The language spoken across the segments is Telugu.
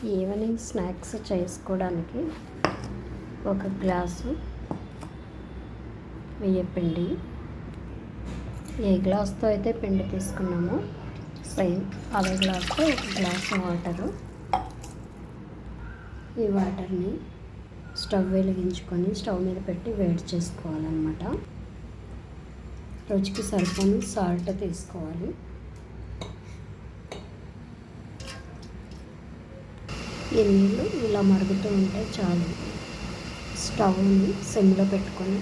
ఈవినింగ్ స్నాక్స్ చేసుకోవడానికి ఒక గ్లాసు బియ్యపిండి, ఏ గ్లాస్తో అయితే పిండి తీసుకున్నామో సేమ్ అదే గ్లాస్తో ఒక గ్లాసు వాటరు. ఈ వాటర్ని స్టవ్ వెలిగించుకొని స్టవ్ మీద పెట్టి వేడి చేసుకోవాలన్నమాట. రుచికి సరిపోని సాల్ట్ తీసుకోవాలి. ఈ నీళ్ళు ఇలా మరుగుతూ ఉంటే చాలు. స్టవ్ని సిమ్లో పెట్టుకొని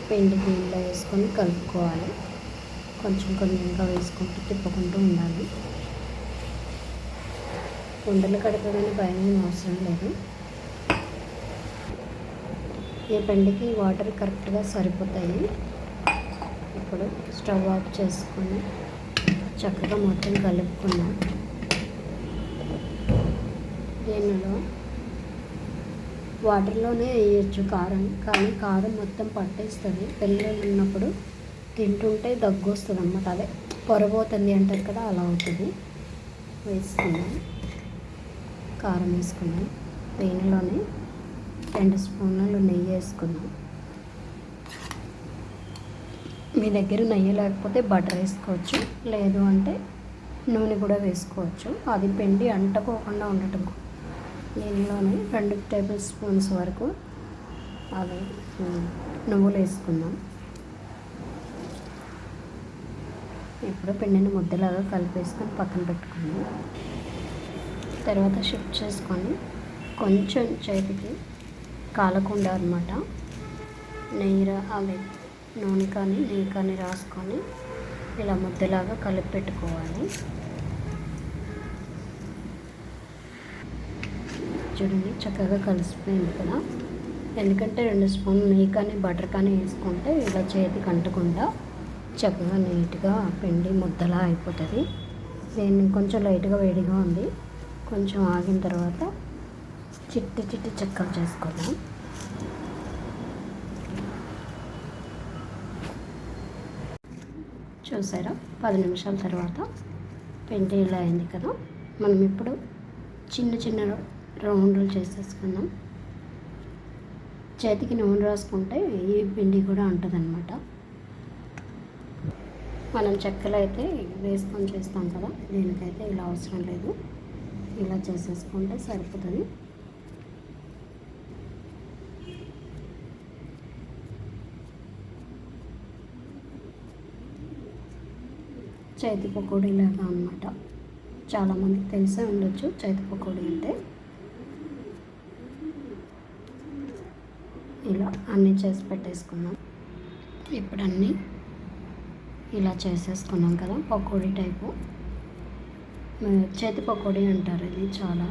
పిండి దీనిలో వేసుకొని కలుపుకోవాలి. కొంచెం కొంచెంగా వేసుకుంటూ తిప్పుకుంటూ ఉండాలి. ఉండలు కడుతుందని భయం అవసరం లేదు. ఈ పిండికి వాటర్ కరెక్ట్గా సరిపోతాయి. ఇప్పుడు స్టవ్ ఆఫ్ చేసుకొని చక్కగా మొత్తం కలుపుకున్నాం. దీనిలో వాటర్లోనే వేయచ్చు కారం, కానీ కారం మొత్తం పట్టేస్తుంది. పిల్లలు ఉన్నప్పుడు తింటుంటే దగ్గు వస్తుంది అన్నమాట. అదే పొరబోతుంది అంటారు కదా, అలా అవుతుంది. వేసుకున్నాం, కారం వేసుకున్నాం. దీనిలోనే 2 స్పూన్లు నెయ్యి వేసుకున్నాం. మీ దగ్గర నెయ్యి లేకపోతే బటర్ వేసుకోవచ్చు, లేదు అంటే నూనె కూడా వేసుకోవచ్చు. అది పిండి అంటుకోకుండా ఉండటం. దీనిలోనే 2 టేబుల్ స్పూన్స్ వరకు అది నువ్వులు వేసుకుందాం. ఇప్పుడు పిండిని ముద్దలాగా కలిపేసుకొని పక్కన పెట్టుకుందాం. తర్వాత షిఫ్ట్ చేసుకొని కొంచెం చేతికి కాలకుండా అనమాట నెయ్యి అవి నూనె కానీ నెయ్యి కానీ రాసుకొని ఇలా ముద్దలాగా కలిపి పెట్టుకోవాలి. చూడండి, చక్కగా కలిసిపోయింది కదా. ఎందుకంటే 2 స్పూన్లు నెయ్యి కానీ బటర్ కానీ వేసుకుంటే ఇలా చేతికి అంటకుండా చక్కగా నీట్గా పిండి ముద్దలా అయిపోతుంది. దీన్ని కొంచెం లైట్గా వేడిగా ఉంది, కొంచెం ఆగిన తర్వాత చిట్టి చిట్టి చెక్కలు చేసుకుందాం. చూసారా, 10 నిమిషాల తర్వాత పిండి ఇలా అయింది కదా. మనం ఇప్పుడు చిన్న చిన్న రౌండ్లు చేసేసుకున్నాం. చేతికి నూనె రాసుకుంటే ఈ పిండి కూడా ఉంటుందన్నమాట. మనం చెక్కలు అయితే వేసుకొని చేస్తాం కదా, దీనికైతే ఇలా అవసరం లేదు. ఇలా చేసేసుకుంటే సరిపోతుంది. చేతి పకోడీ లాగా అన్నమాట. చాలామందికి తెలిసే ఉండొచ్చు చేతి పకోడీ అంటే. ఇలా అన్నీ చేసి పెట్టేసుకున్నాం. ఇప్పుడు అన్నీ ఇలా చేసేసుకున్నాం కదా, పకోడీ టైపు. చేతి పకోడీ అంటారు. ఇది చాలా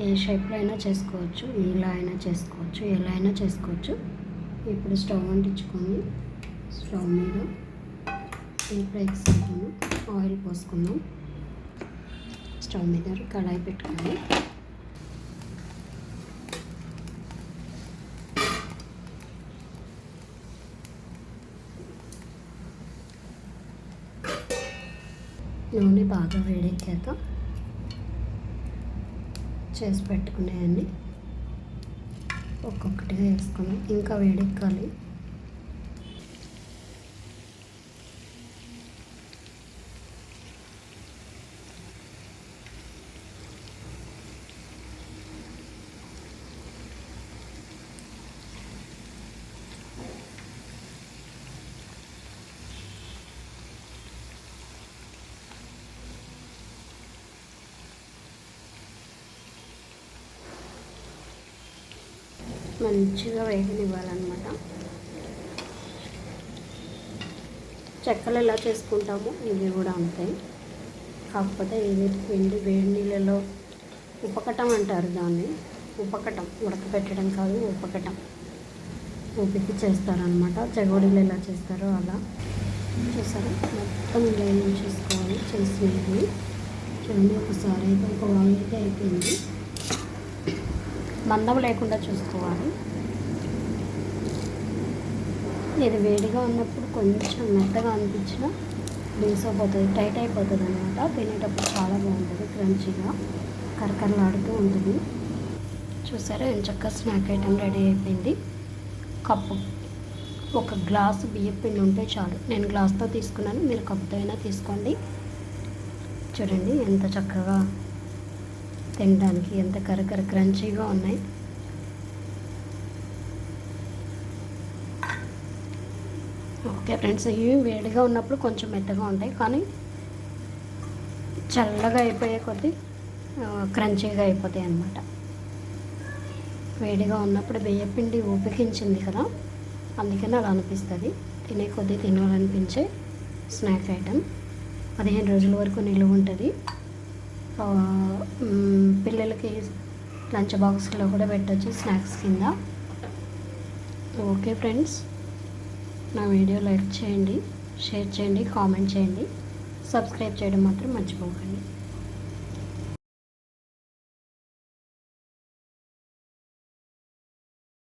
ఏ షేప్లో అయినా చేసుకోవచ్చు, ఇలా అయినా చేసుకోవచ్చు, ఎలా అయినా చేసుకోవచ్చు. ఇప్పుడు స్టవ్ అంటించుకొని స్టవ్ మీద డీప్ ఫ్రైకి సరిపోను ఆయిల్ పోసుకుందాం. స్టవ్ మీద కడాయి పెట్టుకొని నూనె బాగా వేడెక్కాక చేసి పెట్టుకునేవన్నీ ఒక్కొక్కటిగా వేసుకుని ఇంకా వేడెక్కాలి. మంచిగా వేగనివ్వాలన్నమాట. చెక్కలు ఎలా చేసుకుంటామో ఇవి కూడా ఉంటాయి. కాకపోతే ఇది పిండి వేడి నీళ్ళలో ఉపకటం అంటారు దాన్ని. ఉపకటం ఉడకబెట్టడం కాదు, ఉపకటం ఉపికి చేస్తారనమాట. చెగోడీలు ఎలా చేస్తారో అలా చూసారా. మొత్తం ఇలా చేసుకోవాలి. చేసినవి చూడండి. ఒకసారి అయితే ఒక వాయి అయితే అయిపోయింది. మందం లేకుండా చూసుకోవాలి. ఇది వేడిగా ఉన్నప్పుడు కొంచెం మెత్తగా అనిపించినా బేస్ అయిపోతుంది, టైట్ అయిపోతుంది అనమాట. తినేటప్పుడు చాలా బాగుంటుంది, క్రంచీగా. కరకరలాడుతూ ఉంటుంది. చూసారా ఎంత చక్కగా స్నాక్ ఐటెం రెడీ అయిపోయింది. కప్పు ఒక గ్లాసు బియ్యం పిండి ఉంటే చాలు. నేను గ్లాస్తో తీసుకున్నాను, మీరు కప్పుతో అయినా తీసుకోండి. చూడండి ఎంత చక్కగా తినడానికి ఎంత కరకర క్రంచీగా ఉన్నాయి. ఓకే ఫ్రెండ్స్, ఇవి వేడిగా ఉన్నప్పుడు కొంచెం మెత్తగా ఉంటాయి, కానీ చల్లగా అయిపోయే కొద్దీ క్రంచీగా అయిపోతాయి అన్నమాట. వేడిగా ఉన్నప్పుడు బియ్యపిండి ఉపికించింది కదా, అందుకని అలా అనిపిస్తుంది. తినే కొద్దీ తినాలనిపించే స్నాక్ ఐటెం. 15 రోజుల వరకు నిలువ ఉంటుంది. పిల్లలకి లంచ్ బాక్స్లో కూడా పెట్టచ్చు స్నాక్స్ కింద. ఓకే ఫ్రెండ్స్, నా వీడియో లైక్ చేయండి, షేర్ చేయండి, కామెంట్ చేయండి, సబ్స్క్రైబ్ చేయడం మాత్రం మర్చిపోకండి.